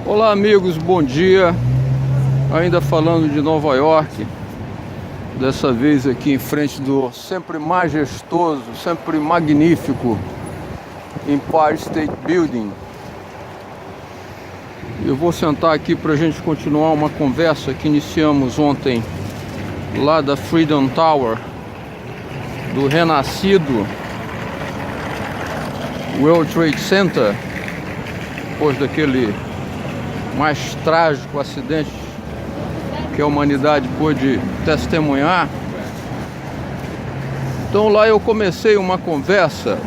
Olá amigos, bom dia. Ainda falando de Nova York, dessa vez aqui em frente do sempre majestoso, sempre magnífico Empire State Building. Eu vou sentar aqui para a gente continuar uma conversa que iniciamos ontem lá da Freedom Tower, do renascido World Trade Center, depois daquele mais trágico acidente que a humanidade pôde testemunhar. Então lá eu comecei uma conversa,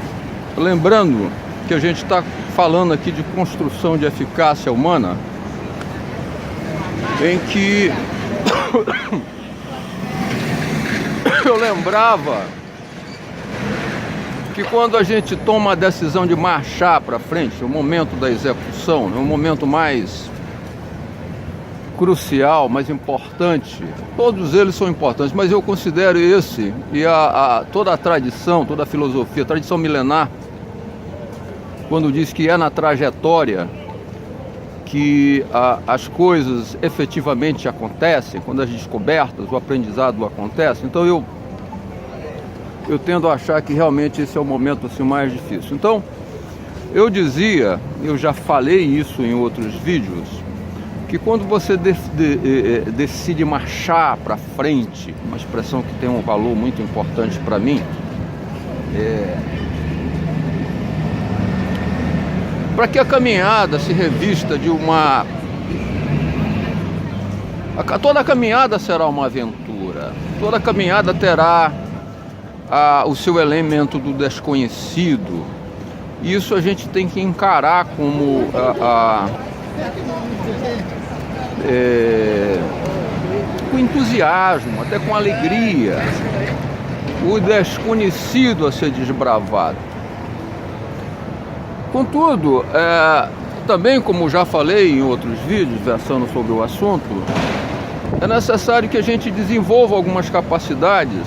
lembrando que a gente está falando aqui de construção de eficácia humana, em que eu lembrava que quando a gente toma a decisão de marchar para frente, o momento da execução, é o momento mais crucial, mais importante. Todos eles são importantes, mas eu considero esse e toda a tradição, toda a filosofia, a tradição milenar, quando diz que é na trajetória que as coisas efetivamente acontecem, quando as descobertas, o aprendizado acontece. Então eu tendo a achar que realmente esse é o momento assim mais difícil. Então eu dizia, eu já falei isso em outros vídeos, que quando você decide marchar para frente, uma expressão que tem um valor muito importante para mim, para que a caminhada se revista de uma... Toda caminhada será uma aventura, toda caminhada terá o seu elemento do desconhecido. Isso a gente tem que encarar como com entusiasmo, até com alegria, o desconhecido a ser desbravado. Contudo, também, como já falei em outros vídeos versando sobre o assunto, é necessário que a gente desenvolva algumas capacidades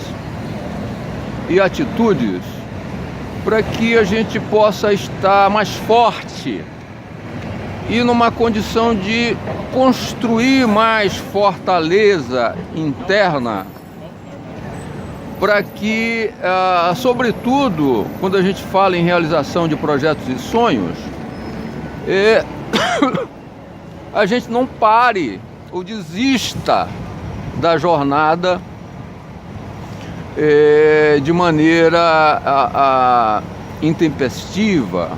e atitudes para que a gente possa estar mais forte e numa condição de construir mais fortaleza interna, para que, sobretudo, quando a gente fala em realização de projetos e sonhos, a gente não pare ou desista da jornada de maneira intempestiva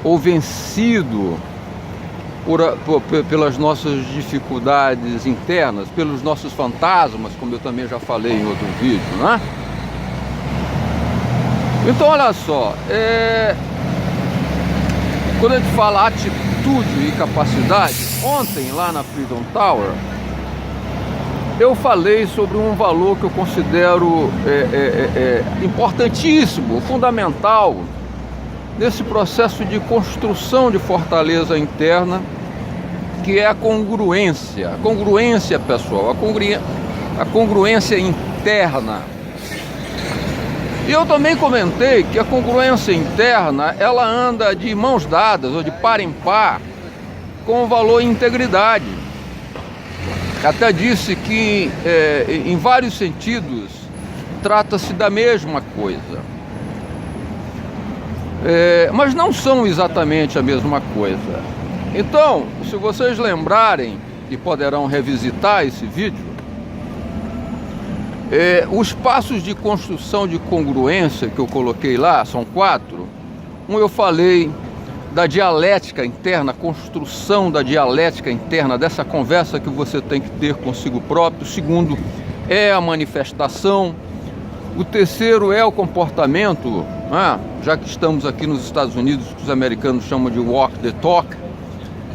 ou vencido pelas nossas dificuldades internas, pelos nossos fantasmas, como eu também já falei em outro vídeo, né? Então olha só, quando a gente fala atitude e capacidade, ontem lá na Freedom Tower eu falei sobre um valor que eu considero importantíssimo, fundamental nesse processo de construção de fortaleza interna, que é a congruência. A congruência, pessoal, a congruência interna. E eu também comentei que a congruência interna, ela anda de mãos dadas, ou de par em par, com o valor integridade. Até disse que, em vários sentidos, trata-se da mesma coisa. Mas não são exatamente a mesma coisa. Então, se vocês lembrarem, e poderão revisitar esse vídeo, os passos de construção de congruência que eu coloquei lá, são 4. Eu falei da dialética interna, construção da dialética interna, dessa conversa que você tem que ter consigo próprio. O segundo é a manifestação. O terceiro é o comportamento, já que estamos aqui nos Estados Unidos, que os americanos chamam de walk the talk.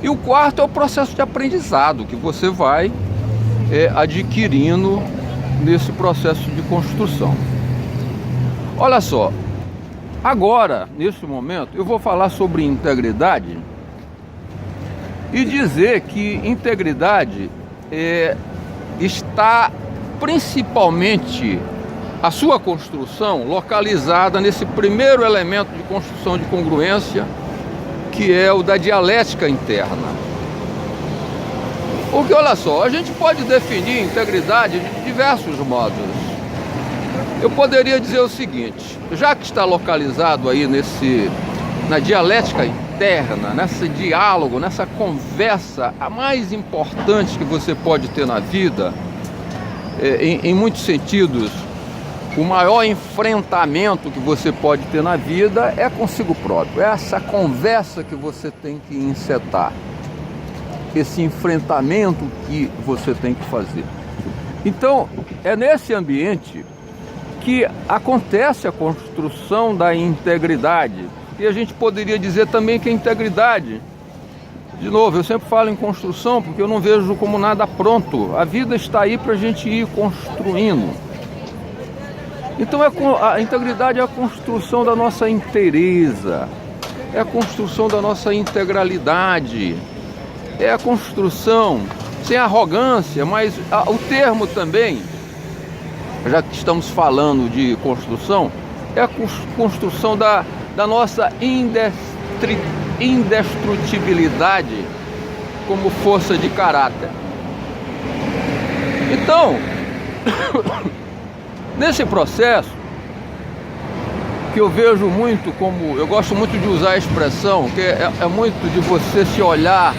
E o quarto é o processo de aprendizado, que você vai adquirindo nesse processo de construção. Olha só, agora, nesse momento, eu vou falar sobre integridade e dizer que integridade está principalmente a sua construção localizada nesse primeiro elemento de construção de congruência, que é o da dialética interna. Porque olha só, a gente pode definir integridade de diversos modos. Eu poderia dizer o seguinte: já que está localizado aí na dialética interna, nesse diálogo, nessa conversa, a mais importante que você pode ter na vida, em muitos sentidos, o maior enfrentamento que você pode ter na vida é consigo próprio. É essa conversa que você tem que encetar, esse enfrentamento que você tem que fazer. Então, é nesse ambiente que acontece a construção da integridade. E a gente poderia dizer também que a integridade, de novo, eu sempre falo em construção porque eu não vejo como nada pronto. A vida está aí para a gente ir construindo. Então a integridade é a construção da nossa inteireza, é a construção da nossa integralidade, é a construção sem arrogância, mas o termo também, já que estamos falando de construção, é a construção da nossa indestrutibilidade como força de caráter. Então, nesse processo, que eu vejo muito como, eu gosto muito de usar a expressão, que é muito de você se olhar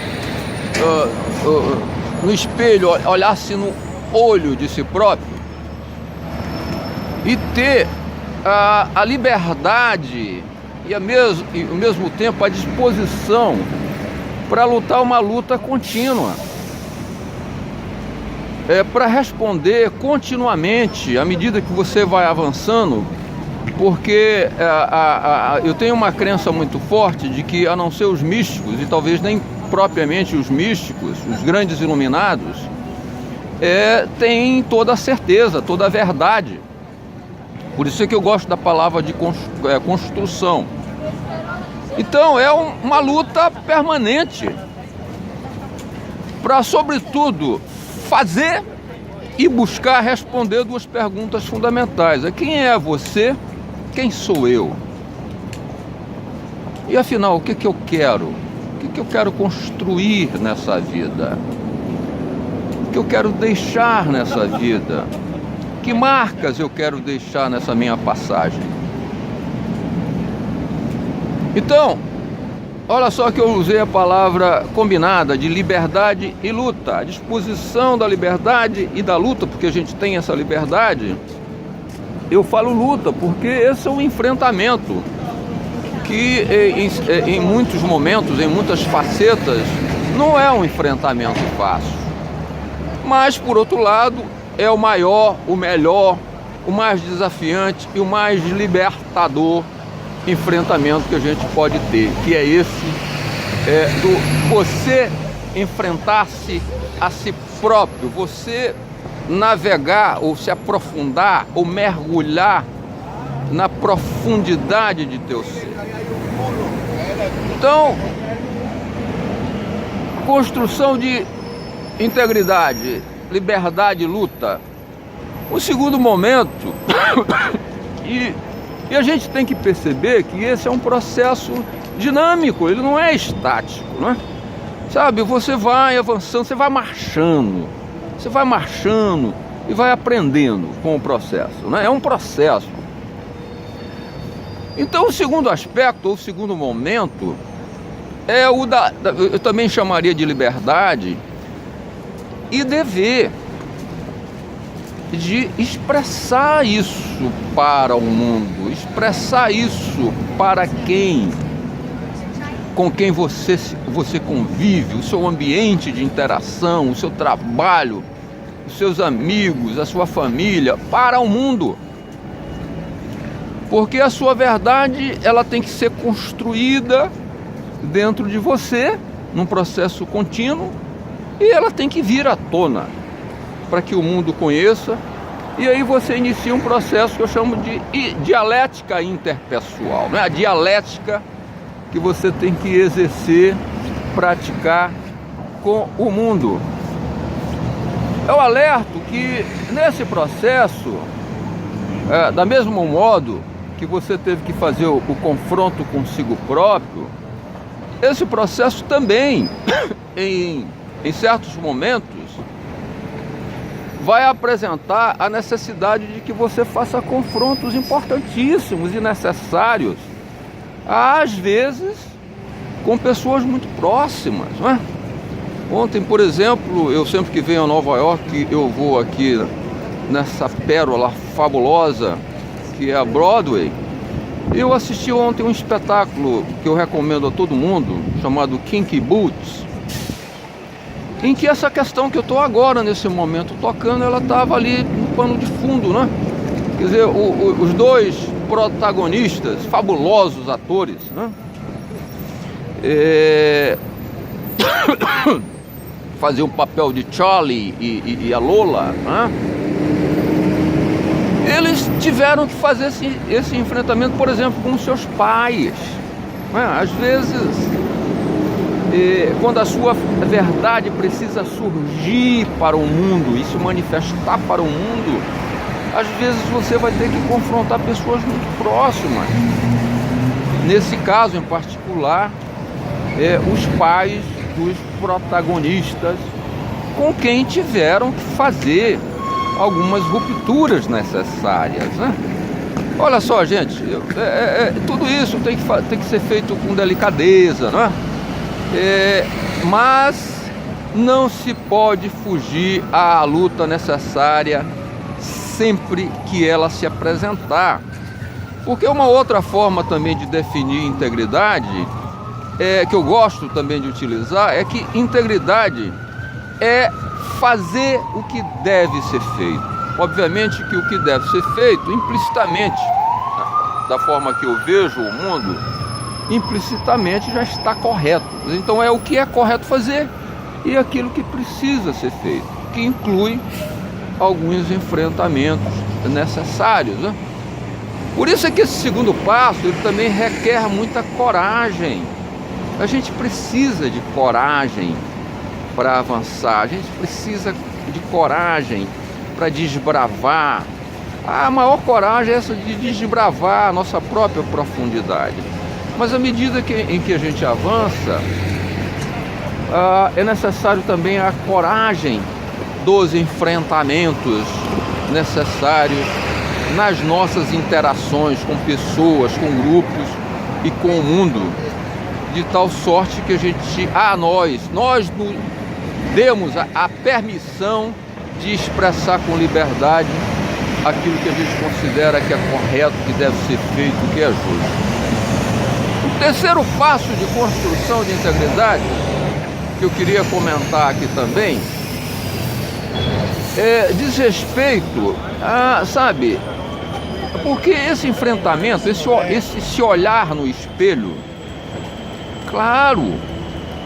no espelho, olhar-se no olho de si próprio e ter a liberdade e ao mesmo tempo a disposição para lutar uma luta contínua, para responder continuamente à medida que você vai avançando, porque eu tenho uma crença muito forte de que, a não ser os místicos, e talvez nem propriamente os místicos, os grandes iluminados, têm toda a certeza, toda a verdade. Por isso é que eu gosto da palavra de construção. Então é uma luta permanente para, sobretudo, fazer e buscar responder duas perguntas fundamentais: quem é você? Quem sou eu? E afinal, o que eu quero? O que eu quero construir nessa vida? O que eu quero deixar nessa vida? Que marcas eu quero deixar nessa minha passagem? Então, olha só que eu usei a palavra combinada de liberdade e luta. A disposição da liberdade e da luta, porque a gente tem essa liberdade. Eu falo luta porque esse é um enfrentamento que em muitos momentos, em muitas facetas, não é um enfrentamento fácil. Mas, por outro lado, é o maior, o melhor, o mais desafiante e o mais libertador enfrentamento que a gente pode ter, que é esse do você enfrentar-se a si próprio, você navegar ou se aprofundar ou mergulhar na profundidade de teu ser. Então, construção de integridade, liberdade e luta. O segundo momento, e a gente tem que perceber que esse é um processo dinâmico, ele não é estático, não é? Sabe, você vai avançando, você vai marchando e vai aprendendo com o processo, né? É um processo. Então, o segundo aspecto, ou o segundo momento, é o eu também chamaria de liberdade e dever de expressar isso para o mundo, expressar isso para com quem você convive, o seu ambiente de interação, o seu trabalho, os seus amigos, a sua família, para o mundo. Porque a sua verdade, ela tem que ser construída dentro de você, num processo contínuo, e ela tem que vir à tona para que o mundo conheça. E aí você inicia um processo que eu chamo de dialética interpessoal, né? A dialética que você tem que exercer, praticar com o mundo. Eu alerto que nesse processo, da mesmo modo que você teve que fazer o confronto consigo próprio, esse processo também, em em certos momentos, vai apresentar a necessidade de que você faça confrontos importantíssimos e necessários, às vezes com pessoas muito próximas, não é? Ontem, por exemplo, eu sempre que venho a Nova York, eu vou aqui nessa pérola fabulosa que é a Broadway. Eu assisti ontem um espetáculo que eu recomendo a todo mundo, chamado Kinky Boots, em que essa questão que eu estou agora, nesse momento, tocando, ela estava ali no pano de fundo, né? Quer dizer, os dois protagonistas, fabulosos atores, né? Faziam o papel de Charlie e a Lola, né? Eles tiveram que fazer esse enfrentamento, por exemplo, com seus pais, né? Às vezes, quando a sua verdade precisa surgir para o mundo e se manifestar para o mundo, às vezes você vai ter que confrontar pessoas muito próximas. Nesse caso em particular, os pais dos protagonistas, com quem tiveram que fazer algumas rupturas necessárias, né? Olha só, gente, tudo isso tem que ser feito com delicadeza, não é? Mas não se pode fugir à luta necessária sempre que ela se apresentar. Porque uma outra forma também de definir integridade, que eu gosto também de utilizar, é que integridade é fazer o que deve ser feito. Obviamente que o que deve ser feito, implicitamente, da forma que eu vejo o mundo, implicitamente já está correto. Então é o que é correto fazer e aquilo que precisa ser feito, que inclui alguns enfrentamentos necessários, né? Por isso é que esse segundo passo, ele também requer muita coragem. A gente precisa de coragem para avançar, a gente precisa de coragem para desbravar. A maior coragem é essa de desbravar a nossa própria profundidade. Mas à medida em que a gente avança, é necessário também a coragem dos enfrentamentos necessários nas nossas interações com pessoas, com grupos e com o mundo, de tal sorte que a gente, nós nos demos a permissão de expressar com liberdade aquilo que a gente considera que é correto, que deve ser feito, que é justo. O terceiro passo de construção de integridade, que eu queria comentar aqui também, diz respeito a, sabe, porque esse enfrentamento, esse olhar no espelho, claro,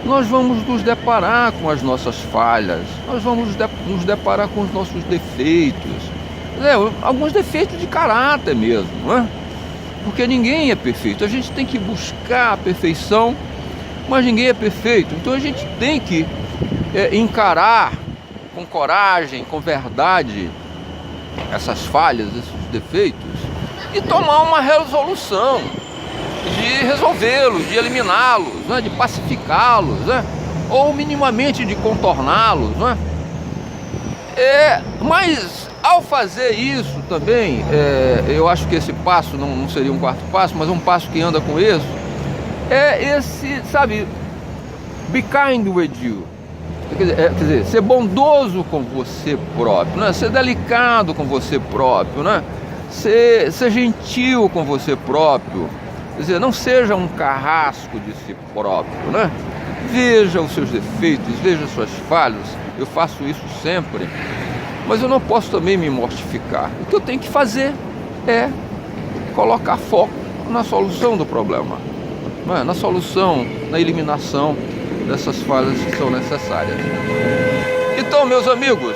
nós vamos nos deparar com as nossas falhas, nós vamos nos deparar com os nossos defeitos, alguns defeitos de caráter mesmo, não é? Porque ninguém é perfeito, a gente tem que buscar a perfeição, mas ninguém é perfeito, então a gente tem que encarar com coragem, com verdade, essas falhas, esses defeitos, e tomar uma resolução de resolvê-los, de eliminá-los, né, de pacificá-los, né, ou minimamente de contorná-los, né? Mas ao fazer isso também, eu acho que esse passo não seria um quarto passo, mas um passo que anda com isso, esse, sabe, be kind with you. Quer dizer, ser bondoso com você próprio, né? Ser delicado com você próprio, né? Ser gentil com você próprio. Quer dizer, não seja um carrasco de si próprio, né? Veja os seus defeitos, veja as suas falhas. Eu faço isso sempre, mas eu não posso também me mortificar. O que eu tenho que fazer é colocar foco na solução do problema, né? Na solução, na eliminação dessas falhas que são necessárias. Então, meus amigos,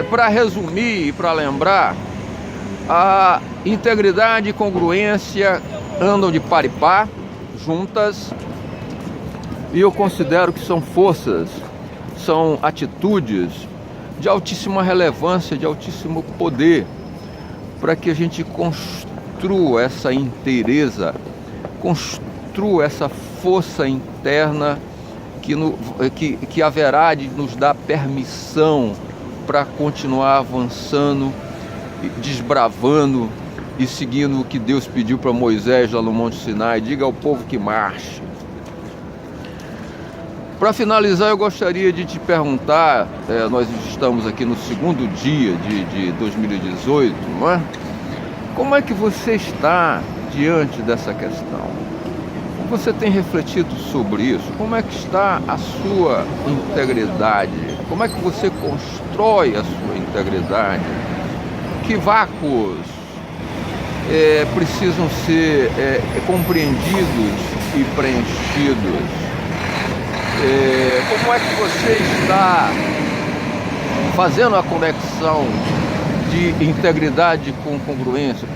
para resumir e para lembrar, a integridade e congruência andam de par e par, juntas, e eu considero que são forças, são atitudes de altíssima relevância, de altíssimo poder, para que a gente construa essa inteireza, construa essa força interna que haverá de nos dar permissão para continuar avançando, desbravando e seguindo o que Deus pediu para Moisés lá no Monte Sinai. Diga ao povo que marche. Para finalizar, eu gostaria de te perguntar, nós estamos aqui no segundo dia de 2018, não é? Como é que você está diante dessa questão? Você tem refletido sobre isso? Como é que está a sua integridade? Como é que você constrói a sua integridade? Que vácuos precisam ser compreendidos e preenchidos? Como é que você está fazendo a conexão de integridade com congruência?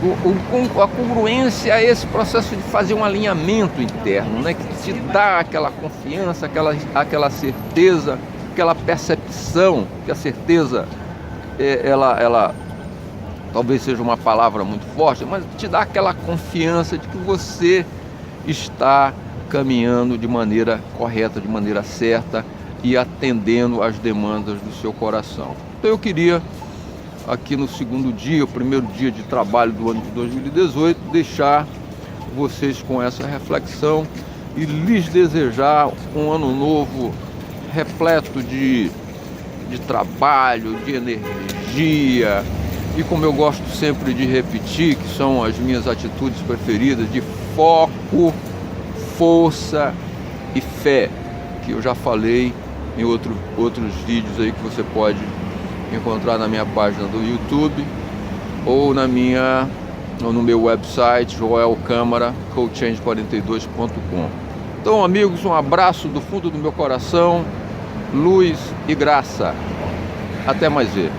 A congruência é esse processo de fazer um alinhamento interno, né? Que te dá aquela confiança, aquela certeza, aquela percepção, que a certeza, ela talvez seja uma palavra muito forte, mas te dá aquela confiança de que você está caminhando de maneira correta, de maneira certa e atendendo às demandas do seu coração. Então eu queria, aqui no segundo dia, o primeiro dia de trabalho do ano de 2018, deixar vocês com essa reflexão e lhes desejar um ano novo repleto de trabalho, de energia e, como eu gosto sempre de repetir, que são as minhas atitudes preferidas, de foco, força e fé, que eu já falei em outros vídeos aí que você pode encontrar na minha página do YouTube ou no meu website joelcamara.coachange42.com. Então, amigos, um abraço do fundo do meu coração, luz e graça. Até mais ver.